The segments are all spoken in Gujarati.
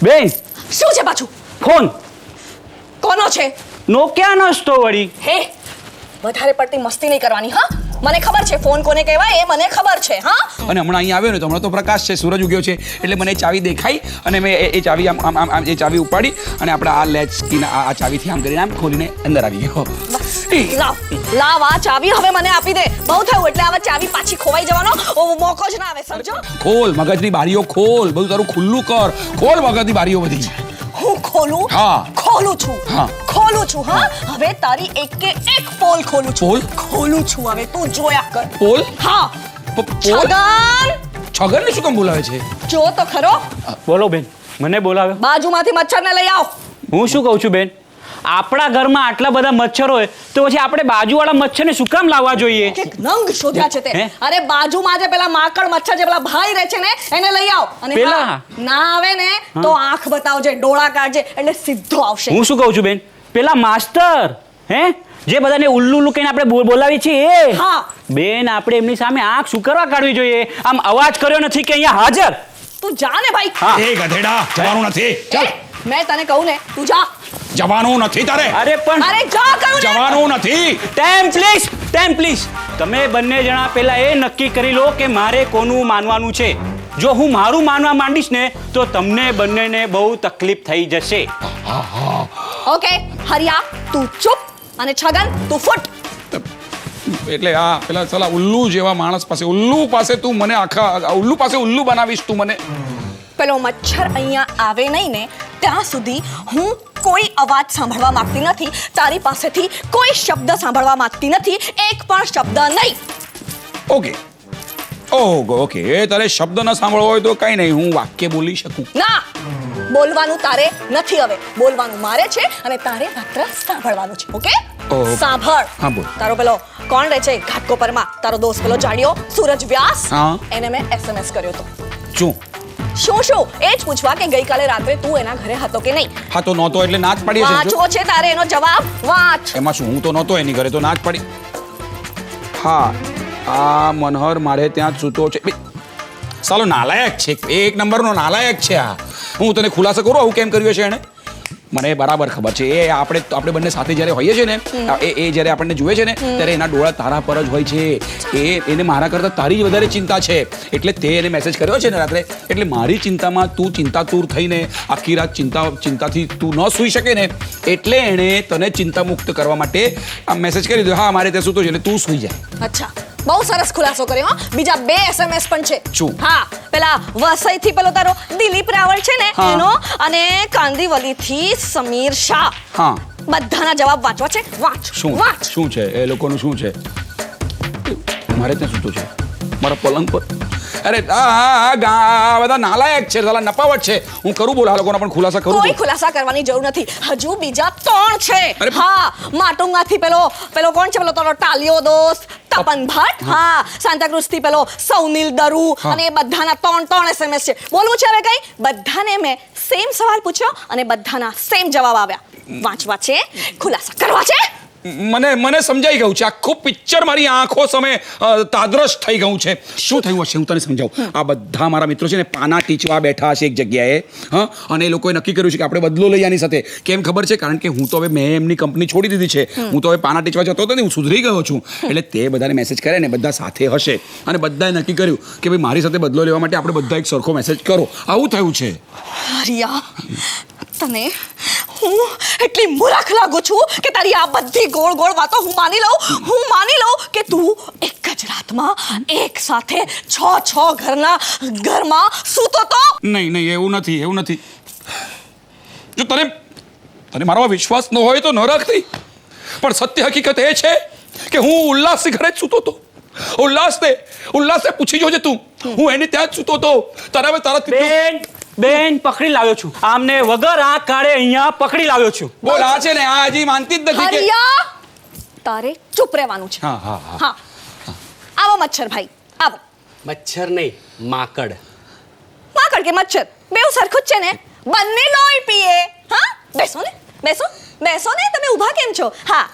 બેન શું છે પાછું? ફોન કોનો છે? નોકિયાનો જ તો વળી. હે, વધારે પડતી મસ્તી નહીં કરવાની હા. મને ખબર છે ફોન કોને કહેવાય એ મને ખબર છે હા. અને હમણાં અહીંયા આવ્યો ને તો હમણાં તો પ્રકાશ છે, સૂરજ ઉગ્યો છે, એટલે મને ચાવી દેખાઈ અને મેં એ ચાવી આમ એ ચાવી ઉપાડી અને આપણે આ લેચ કીને આ ચાવીથી આમ કરીને આમ ખોલીને અંદર આવી ગયો. લાવ આ ચાવી હવે મને આપી દે. બહુ થયું એટલે હવે ચાવી પાછી ખોવાઈ જવાનો મોકો જ ના આવે સમજો. ખોલ મગજની બારીઓ ખોલ, બધું તારું ખુલ્લું કર, ખોલ મગજની બારીઓ બધી. હું ખોલું? હા. ખોલું છું. હા. ખોલું છું હા. હવે તારી એક કે એક પોલ ખોલું છું. પોલ? ખોલું છું હવે તું જોયા કર. પોલ? હા. પોલ? છગનને શું કામ બોલાવે છે? જો તો ખરો. બોલો બેન, મને બોલાવ્યો. બાજુમાંથી મચ્છરને લઈ આવ. હું શું કહું છું બેન, આપણા ઘરમાં આટલા બધા મચ્છર હોય તો પછી આપણે બાજુવાળા મચ્છરને શું કામ લાવવા જોઈએ? એક નંગ શોધ્યા છે તે. હે? અરે બાજુમાં જે પેલા માકડ મચ્છર જે પેલા ભાઈ રહે છે ને એને લઈ આવ. અને પેલા? હા, ના આવે ને તો આંખ બતાવજે, ડોળા કાઢજે એટલે સીધો આવશે. હું શું કહું છું બેન, પેલા માસ્ટર હે જે બધાને ઉલ્લુ ઉલ્લુ કહીને આપણે બોલાવીએ છીએ એ હા. બેન આપણે એમની સામે આંખ શું કરવા કાઢવી જોઈએ? આમ અવાજ કર્યો નથી કે અહીંયા હાજર. તું જા ને ભાઈ. હા. એ ગધેડા, જવાનું નથી. ચાલ. મેં તને કહું ને તું જા. જવાનું નથી તારે. અરે પણ અરે જા કહું ને. જવાનું નથી. Time please. તમે બંને જણા પહેલા એ નક્કી કરી લો કે મારે કોનું માનવાનું છે. જો હું મારું માનવા માંડીશ ને તો તમને બંનેને બહુ તકલીફ થઈ જશે. ઓકે હરિયા તું ચૂપ અને છગન તું ફૂટ. એટલે આ પેલા સાલા ઉલ્લુ જેવા માણસ પાસે તું મને આખા ઉલ્લુ પાસે ઉલ્લુ બનાવીશ તું મને. પેલો મચ્છર અહીંયા આવે નહીં ને ત્યાં સુધી હું કોઈ અવાજ સાંભળવા માંગતી નથી. તારી પાસેથી કોઈ શબ્દ સાંભળવા માંગતી નથી. એક પણ શબ્દ નહીં. ઓકે તારે શબ્દ ન સાંભળવો હોય તો કઈ નહીં, હું વાક્ય બોલી શકું. ના, બોલવાનું તારે નથી હવે. બોલવાનું મારે છે અને તારે માત્ર સાંભળવાનું છે. ઓકે સાંભળ. હા બોલ. તારો પેલો કોણ રહે છે ઘાટકોપરમાં? તારો દોસ્ત પેલો જાડિયો સૂરજ વ્યાસ. હા. એને મેં SMS કર્યો તો. શું એ જ પૂછવા કે ગઈકાલે રાત્રે તું એના ઘરે હતો કે નહીં. હા તો નહોતો એટલે ના જ પાડી હશે. વાંચવો છે તારે એનો જવાબ વાંચ. એમાં શું, હું તો નહોતો એની ઘરે તો ના જ પાડી. હા આ મનહર મારે ત્યાં જ સૂતો છે. સાલો નાલાયક છે, એક નંબરનો નાલાયક છે આ. હું તને ખુલાસો કરું આવું કેમ કર્યું છે એણે? મને બરાબર ખબર છે. એ આપણે બંને સાથે જ્યારે હોઈએ છીએ ને એ જ્યારે આપણને જુએ છે ને ત્યારે એના ડોળા તારા પર જ હોય છે. એને મારા કરતાં તારી જ વધારે ચિંતા છે. એટલે તે એને મેસેજ કર્યો છે ને રાત્રે, એટલે મારી ચિંતામાં તું ચિંતાતુર થઈને આખી રાત ચિંતાથી તું ન સૂઈ શકે ને એટલે એણે તને ચિંતા મુક્ત કરવા માટે આ મેસેજ કરી દીધો. હા મારે ત્યાં સૂતો છે એટલે તું સૂઈ જા. અચ્છા, બહુ સરસ ખુલાસો કર્યો હા. બીજા 2 SMS પણ છે. શું? હા, પેલા વસઈથી પેલો તારો દિલીપ રાવળ છે ને હા. એનો અને કાંદીવલીથી સમીર શાહ. હા. બધાના જવાબ વાંચવા છે. વાંચ. વાંચ. શું છે એ લોકોનું? શું છે? મારે ત્યાં સૂતો છે મારા પલંગ પર. અરે આ બધા નાલાયક છે, સાલા નપાવટ છે. હું કરું બોલ આ લોકોના પણ ખુલાસા કરું. કોઈ ખુલાસા કરવાની જરૂર નથી. હજુ બીજા 3 છે. અરે. હા, માટુંગાથી પેલો કોણ છે પેલો તારો ટાલિયો દોસ્ત તપન ભટ્ટ. હા, સાંતાક્રુઝ થી પેલો સૌનિલ દરુ. અને એ બધાના 3 SMS છે. બોલવું છે હવે કઈ? બધાને મેં સેમ સવાલ પૂછ્યો અને બધાના સેમ જવાબ આવ્યા. વાંચવા છે, ખુલાસા કરવા છે. મને સમજાઈ ગયું છે. આખું પિક્ચર મારી આંખો સામે તાદ્રશ થઈ ગયું છે. શું થયું હશે હું તને સમજાવું. આ બધા મારા મિત્રો છે ને પાના ટીચવા બેઠા હશે એક જગ્યાએ. હા, અને એ લોકોએ નક્કી કર્યું છે કે આપણે બદલો લઈ આની સાથે. કેમ ખબર છે? કારણ કે હું તો હવે મેં એમની કંપની છોડી દીધી છે. હું તો હવે પાના ટીચવા જતો હતો ને, હું સુધરી ગયો છું. એટલે તે બધાને મેસેજ કરે ને બધા સાથે હશે અને બધાએ નક્કી કર્યું કે ભાઈ મારી સાથે બદલો લેવા માટે આપણે બધા એક સરખો મેસેજ કરો. આવું થયું છે. હરિયા, તને હું એટલી મૂર્ખ લાગુ છું કે તારી આ બધી ગોળ વાતો હું માની લઉં કે તું એક જ રાતમાં એક સાથે 6 ઘરમાં સૂતો તો. નહીં એવું નથી. જો તને મારો વિશ્વાસ ન હોય તો ન રાખતી, પણ સત્ય હકીકત એ છે કે હું ઉલ્લાસની ઘરે જ સૂતો હતો. ઉલ્લાસને પૂછી જોજે તું. હું એની ત્યાં જ સૂતો હતો. તારા બેન પકડી લાવ્યો છું. આમને વગર આ કાળે અહીંયા પકડી લાવ્યો છું. બોલ આ છે ને આ હજી માનતી જ નથી કે હરિયા, તારે ચૂપ રહેવાનું છે. હા. આવો મચ્છર ભાઈ આવો. મચ્છર નહીં, માકડ. માકડ કે મચ્છર બેઉ સરખું જ છે ને. બંને લોહી પીએ. હા, બેસો ને. તમે ઊભા કેમ છો? હા,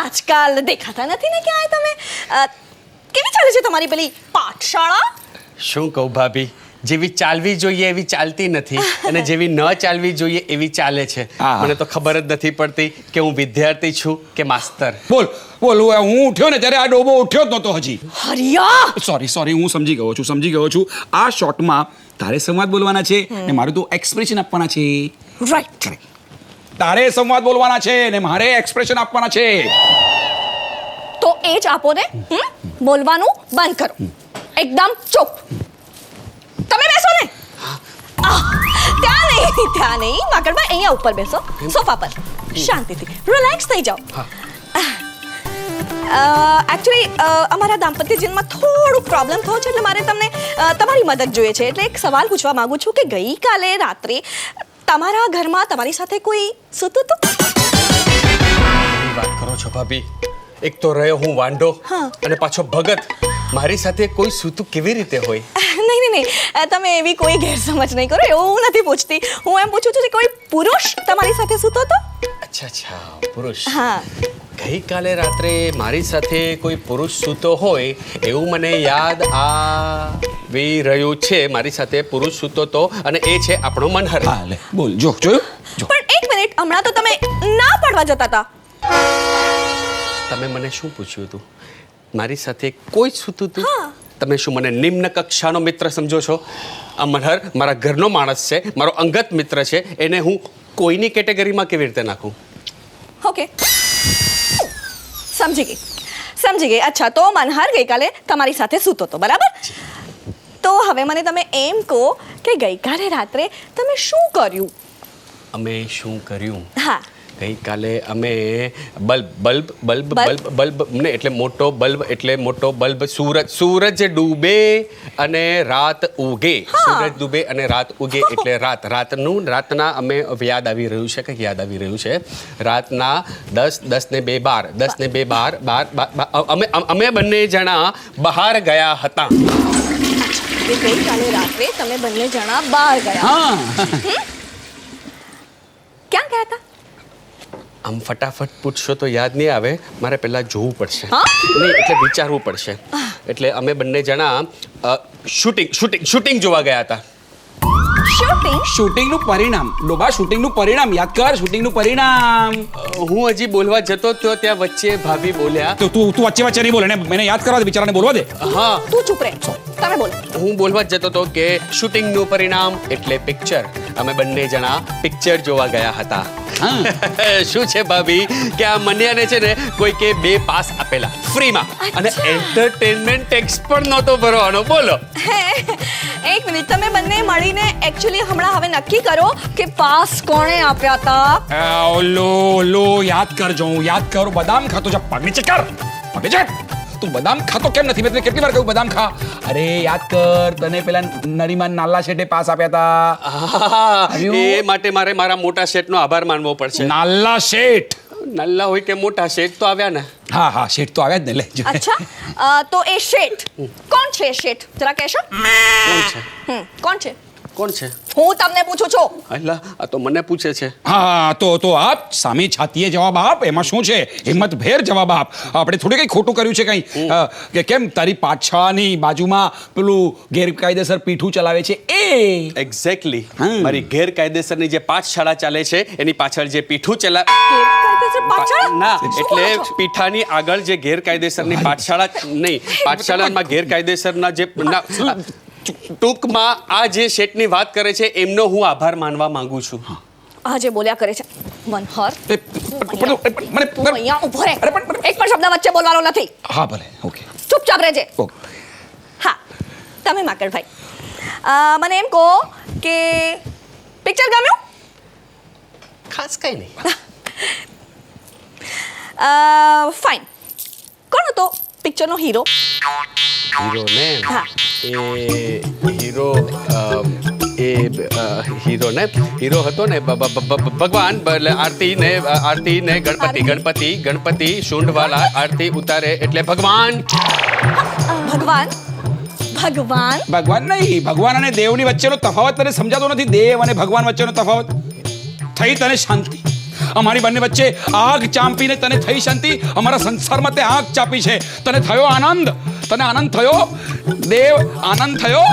આજકાલ દેખાતા નથી ને ક્યાંય તમે. કેવી ચાલે છે તમારી પેલી પાઠશાળા? શું કહું ભાભી, જેવી ચાલવી જોઈએ એવી ચાલતી નથી અને જેવી ન ચાલવી જોઈએ એવી ચાલે છે. હા. મને તો ખબર જ નથી પડતી કે હું વિદ્યાર્થી છું કે માસ્તર. બોલ બોલ હું ઉઠ્યો ને ત્યારે આ ડોબો ઉઠ્યો જ નહોતો હજી. હરિયા સોરી હું સમજી ગયો છું આ શોર્ટમાં તારે સંવાદ બોલવાના છે ને મારું તો એક્સપ્રેશન આપવાના છે. રાઈટ. તારે સંવાદ બોલવાના છે ને મારે એક્સપ્રેશન આપવાના છે. તો એ જ આપો ને. બોલવાનું બંધ કરો. એકદમ ચૂપ. તમે બેસો ને. ત્યાં નહીં માકડભાઈ, અહીંયા ઉપર બેસો સોફા પર શાંતિથી રિલેક્સ થઈ જાઓ. એકચ્યુઅલી અમારા દાંપત્ય જીવનમાં થોડુંક પ્રોબ્લેમ થયો છે એટલે મારે તમને તમારી મદદ જોઈએ છે. એટલે એક સવાલ પૂછવા માંગુ છું કે ગઈકાલે રાત્રે તમારા ઘરમાં તમારી સાથે કોઈ સૂતું હતું? શું વાત કરો છો ભાભી? એક તો રહ્યો હું વાંઢો હા. અને પાછો ભગત. મારી સાથે કોઈ સૂતું કેવી રીતે હોય? નહીં તમે એવી કોઈ ગેરસમજ નહીં કરો. એવું નથી પૂછતી. હું એમ પૂછું છું કે કોઈ પુરુષ તમારી સાથે સૂતો હતો? અચ્છા પુરુષ. હા. ગઈકાલે રાત્રે મારી સાથે કોઈ પુરુષ સૂતો હોય એવું મને યાદ આવી રહ્યું છે. મારી સાથે પુરુષ સૂતો તો અને એ છે આપણો મનહર. હા લે બોલ જોયું. પણ એક મિનિટ, હમણાં તો તમે ના પાડવા જતા હતા. તમે મને શું પૂછ્યું હતું? મારી સાથે કોઈ જ સૂતું હતું? હા. તમે શું મને નિમ્ન કક્ષાનો મિત્ર સમજો છો? આ મનહર મારા ઘરનો માણસ છે, મારો અંગત મિત્ર છે. એને હું કોઈની કેટેગરીમાં કેવી રીતે નાખું? ઓકે, સમજી ગઈ. અચ્છા, તો મનહર ગઈકાલે તમારી સાથે સૂતો હતો, બરાબર? તો હવે મને તમે એમ કહો કે ગઈકાલે રાત્રે તમે શું કર્યું? અમે શું કર્યું? હા. ગઈકાલે અમે બલ્બ ને એટલે મોટો બલ્બ સૂરજ ડૂબે અને રાત ઉગે. સૂરજ ડૂબે અને રાત ઉગે એટલે રાતના અમે યાદ આવી રહ્યું છે રાતના 10 ને 2 12 અમે બંને જણા બહાર ગયા હતા. ગઈકાલે રાત્રે તમે બંને જણા બહાર ગયા. હા ક્યાં ગયા હતા? આમ ફટાફટ પૂછશો તો યાદ નહીં આવે. મારે પહેલા જોવું પડશે. હા? નહીં એટલે વિચારવું પડશે. એટલે અમે બંને જણા શૂટિંગ જોવા ગયા હતા. શૂટિંગનું પરિણામ ડોબા, શૂટિંગનું પરિણામ યાદ કર. શૂટિંગનું પરિણામ હું હજી બોલવા જતો તો ત્યાં વચ્ચે ભાભી બોલ્યા. તો તું વચ્ચે નહીં બોલે ને, મને યાદ કરવા દે, બિચારાને બોલવા દે. હા, તું ચૂપ રહે. તમે બોલો. હું બોલવા જ જતો તો કે શૂટિંગનું પરિણામ એટલે પિક્ચર. અમે બંને જણા પિક્ચર જોવા ગયા હતા. શું છે ભાભી કે આ મન્યાને છે ને કોઈ કે 2 પાસ આપેલા ફ્રીમાં અને એન્ટરટેનમેન્ટ ટેક્સ પણ નહોતો ભરવાનો. બોલો. એક મિનિટ, તમે બંને મળીને એકચ્યુઅલી હમણાં હવે નક્કી કરો કે પાસ કોણે આપ્યા હતા? ઓલો યાદ કરજો. હું યાદ કરું. બદામ ખાતો જા. પગ નીચે કર. પગે ચડ. તું બદામ ખાતો કેમ નથી? મેં તને કેટલી વાર કહ્યું બદામ ખા. અરે યાદ કર, તને પેલા નરીમાન નાલા શેઠે પાસ આપ્યા હતા. એ માટે મારે મારા મોટા શેઠનો આભાર માનવો પડશે. નાલા શેઠ. નલ્લા હોય કે મોટા શેઠ તો આવ્યા ને. હા શેઠ તો આવ્યા જ ને. લે અચ્છા, તો એ શેઠ કોણ છે? શેઠ જરા કહેશો? કોણ છે? હું તમને પૂછું છું. અલ્લા, આ તો મને પૂછે છે. હા તો આપ સામે છાતીએ જવાબ આપ. એમાં શું છે? હિંમત ભેર જવાબ આપ. આપણે થોડી કઈ ખોટું કર્યું છે કઈ? કે કેમ તારી પાછળની બાજુમાં પેલું ગેરકાયદેસર પીઠું ચલાવે છે એ? એક્ઝેક્ટલી. મારી ગેરકાયદેસરની જે પાઠશાળા ચાલે છે એની પાછળ જે પીઠું ગેરકાયદેસર પાછળ? ના, શું એટલે બોલો છો? પીઠાની આગળ જે ગેરકાયદેસરની પાઠશાળા નહીં, પાઠશાળામાં ગેરકાયદેસરના જે ટૂંકમાં આ જે શેઠની વાત કરે છે એમનો હું આભાર માનવા માંગુ છું. આ જે બોલ્યા કરે છે મનહર, મને તું અહીંયા ઊભો રહે. એક પણ શબ્દ વચ્ચે બોલવાનો નથી. હા ભલે. ઓકે. ચૂપચાપ રહેજે. હા, તમે માકડભાઈ મને એમ કહો કે પિક્ચર ગમ્યું? ખાસ કઈ નહીં. ફાઇન. કોણ હતો પિક્ચરનો હીરો? હીરો ને હા. હીરો હતો ને ભગવાન. આરતી ને ગણપતિ શુંઢવાલા આરતી ઉતારે એટલે ભગવાન. ભગવાન નહીં. ભગવાન અને દેવની વચ્ચેનો તફાવત તને સમજાતો નથી? દેવ અને ભગવાન વચ્ચેનો તફાવત. થઈ તને શાંતિ. અમારી બંને વચ્ચે આગ ચાંપીને તને થઈ શાંતિ. અમારા સંસારમાં તે આગ ચાપી છે. તને થયો આનંદ? તને આનંદ થયો? દેવ આનંદ થયો?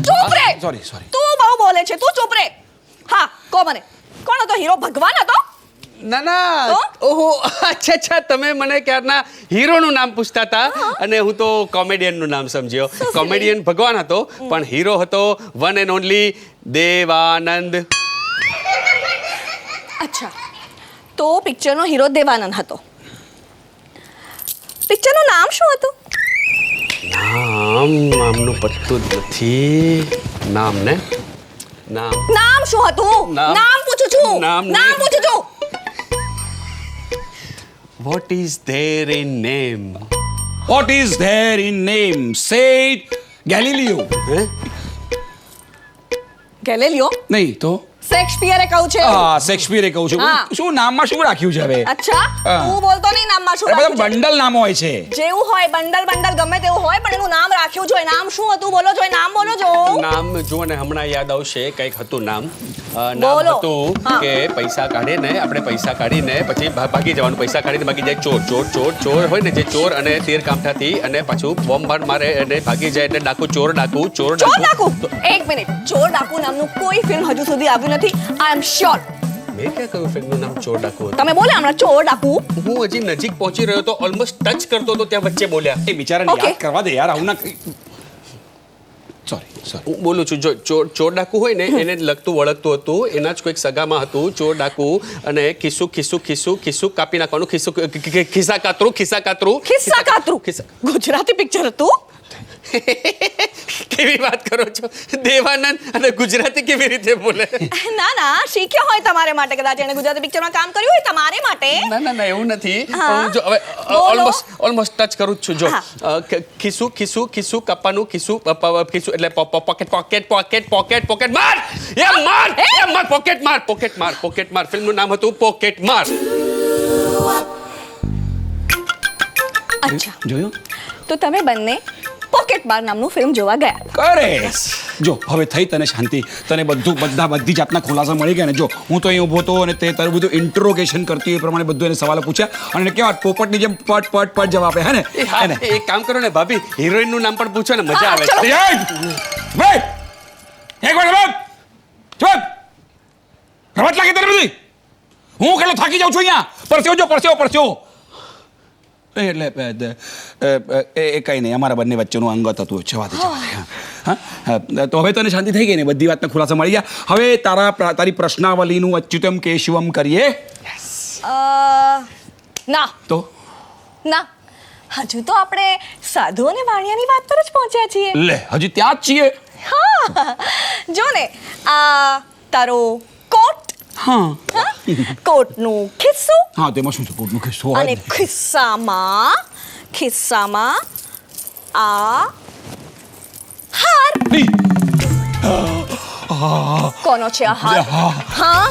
ચૂપ રે. સોરી તું બહુ બોલે છે, તું ચૂપ રે. હા, કહો મને, કોણ હતો હીરો? ભગવાન હતો? ના તો? ઓહો અચ્છા તમે મને ક્યારના હીરોનું નામ પૂછતા હતા અને હું તો કોમેડિયનનું નામ સમજ્યો. કોમેડિયન ભગવાન હતો પણ હીરો હતો વન એન્ડ ઓનલી દેવાનંદ. અચ્છા, તો પિક્ચરનો હીરો દેવાનંદ હતો. પિક્ચરનું નામ શું હતું? નામનું પત્તું જ નથી. નામ ને નામ નામ શું હતું? નામ. નામ પૂછું છું. નામ નામ નહીં. પૂછું છું. What is there in name? What is there in name? Saint Galileo. હે ગેલેલિયો? નહીં તો શેક્સપિયરે કહ્યું છે. હા, શેક્સપિયરે કહું છું. હા. શું નામમાં શું રાખ્યું છે હવે? અચ્છા, હા. તું બોલતો નહીં નામમાં શું અરે બધા રાખ્યું છે. બંડલ નામ હોય છે. જેવું હોય બંડલ ગમે તેવું હોય પણ એનું નામ રાખ્યું જોઈએ. નામ શું હતું? બોલો જોઈએ. નામ બોલો જો. નામ જુઓ ને હમણાં યાદ આવશે કંઈક હતું નામ. નામ બોલો. હતું હા. કે પૈસા કાઢે ને આપણે પૈસા કાઢીને પછી ભાગી જવાનું. પૈસા કાઢીને ભાગી જાય ચોર ચોર ચોર ચોર હોય ને જે ચોર અને તીર કામઠાથી અને પાછું બોમ્બ બાર મારે અને ભાગી જાય એટલે ડાકુ ચોર ડાકુ ચોર ચોર ડાકુ. ડાકુ. એક મિનિટ. ચોર ડાકુ નામનું કોઈ ફિલ્મ હજુ સુધી આવ્યું નથી. આઈ એમ શ્યોર. મેં ક્યાં કહ્યું ફિલ્મનું નામ ચોર ડાકુ હતું? તમે બોલ્યા હમણાં ચોર ડાકુ. હું હજી નજીક પહોંચી રહ્યો તો ઓલમોસ્ટ ટચ કરતો તો ત્યાં વચ્ચે બોલ્યા. એ બિચારાને Okay. યાદ કરવા દે યાર, આવું ના સોરી. હું બોલું છું જો ચોર ડાકુ હોય ને એને લગતું વળગતું હતું. એના જ કોઈક સગામાં હતું ચોર ડાકુ અને ખિસ્સું કાપી નાખવાનું. ખિસ્સા કાતરું ખિસ્સા કાતરું. ખિસ્સા. ગુજરાતી પિક્ચર હતું. કેવી વાત કરો છો? દેવાનંદ અને ગુજરાતી કેવી રીતે બોલે? ના શીખ્યો હોય તમારે માટે. કદાચ એને ગુજરાતી પિક્ચરમાં કામ કર્યું હોય તમારે માટે. ના એવું નથી. હા. પણ જો હવે બોલો. ઓલમોસ્ટ ટચ કરું જ છું. જો હા. ખિસ્સું કાપવાનું. ખિસ્સું એટલે પોકેટ માર. પોકેટ માર ફિલ્મનું નામ હતું પોકેટ માર. અચ્છા, જોયું? તો તમે બંને પોકેટ માર નામનું ફિલ્મ જોવા ગયા. કરે જો હવે થઈ તને શાંતિ. તને બધી જાતના ખુલાસા મળી ગયા ને. જો હું તો અહીં ઊભો હતો અને તે તારું બધું ઇન્ટ્રોગેશન કરતી એ પ્રમાણે બધું એને સવાલો પૂછ્યા અને એને કેવા પોપટની જેમ પટ જવાબ આપે હે ને એને. એક કામ કરો ને ભાભી, હિરોઈનનું નામ પણ પૂછો ને, મજા આવે ચલો. એક વાર રમત લાગે તને બધી. હું કેટલો થાકી જાઉં છું અહીંયા. પરસ્યો એટલે એ કંઈ નહીં, અમારા બંને વચ્ચેનું અંગત હતું. જવા દે. હા, તો હવે તને શાંતિ થઈ ગઈ ને? બધી વાતના ખુલાસા મળી ગયા. હવે તારી પ્રશ્નાવલીનું અચ્યુતમ કેશવમ કરીએ. ના તો ના, હજુ તો આપણે સાધુ અને વાણિયાની વાત પર જ પહોંચ્યા છીએ. લે હજી ત્યાં જ છીએ. હા, જો ને આ તારો કોટ. હા કોટનું ખિસ્સું હા, તેમાં શું છે? કોટનું ખિસ્સો અને ખિસ્સામાં આ હાર. કોનો છે આ હાર? હા,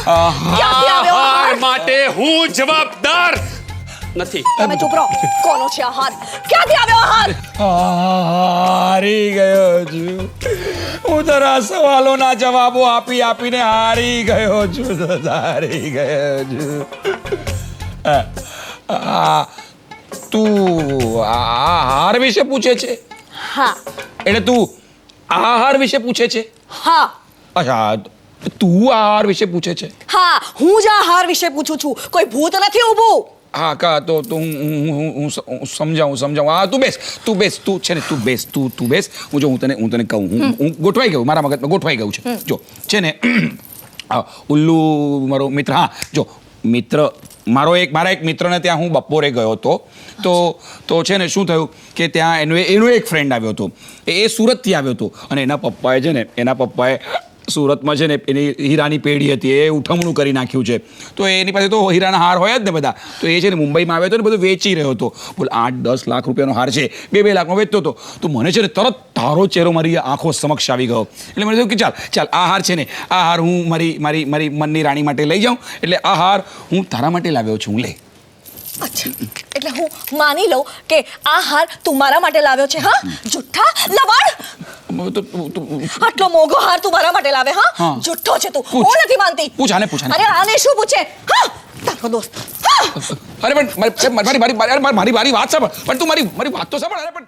ક્યાંથી આવ્યો આ હાર? માટે હું જવાબદાર નથી. તમે ચૂપ રહો. કોનો છે આ હાર? ક્યાંથી આવ્યો આ હાર? હારી ગયો છું હું. તારા સવાલોના જવાબો આપીને હારી ગયો છું. તું આ હાર વિશે પૂછે છે? હા એટલે તું આ હાર વિશે પૂછે છે? હા અચ્છા, તું આ હાર વિશે પૂછે છે? હા, હું જ આ હાર વિશે પૂછું છું. કોઈ ભૂત નથી ઊભું. હા કા તો હું સમજાવું. હા, તું બેસ. તું છે ને તું બેસ. હું તને કહું. હું ગોઠવાઈ ગયું. મારા મગજમાં ગોઠવાઈ ગયું છે. જો છે ને ઉલ્લુ મારો મિત્ર. હા જો મિત્ર મારા એક મિત્રને ત્યાં હું બપોરે ગયો હતો. તો છે ને શું થયું કે ત્યાં એનો એક ફ્રેન્ડ આવ્યો હતો. એ સુરતથી આવ્યો હતો અને એના પપ્પાએ સુરતમાં છે ને એની હીરાની પેઢી હતી. એ ઉઠમણું કરી નાખ્યું છે. તો એની પાસે તો હીરાના હાર હોય જ ને બધા. તો એ છે ને મુંબઈમાં આવ્યો હતો ને બધું વેચી રહ્યો હતો. બોલ 8-10 લાખ રૂપિયાનો હાર છે. 2 લાખનો વેચતો હતો. તો મને છે ને તરત તારો ચહેરો મારી આંખો સમક્ષ આવી ગયો. એટલે મને થયું કે ચાલ આ હાર છે ને આ હાર હું મારી મનની રાણી માટે લઈ જાઉં. એટલે આ હાર હું તારા માટે લાવ્યો છું. લે. અચ્છા, એટલે હું માની લઉં કે આ હાર તું મારા માટે લાવ્યો છે? હા, જુઠ્ઠા લવાડ. આટલો મોંઘો હાર તું મારા માટે લાવે? હા, હા. જુઠ્ઠો છે તું. પૂછ. હું નથી માનતી. પૂછ આને. અરે આને શું પૂછે? હા, તારો દોસ્ત. હા. અરે પણ મારી વાત સાંભળ. પણ તું મારી વાત તો સાંભળ. અરે પણ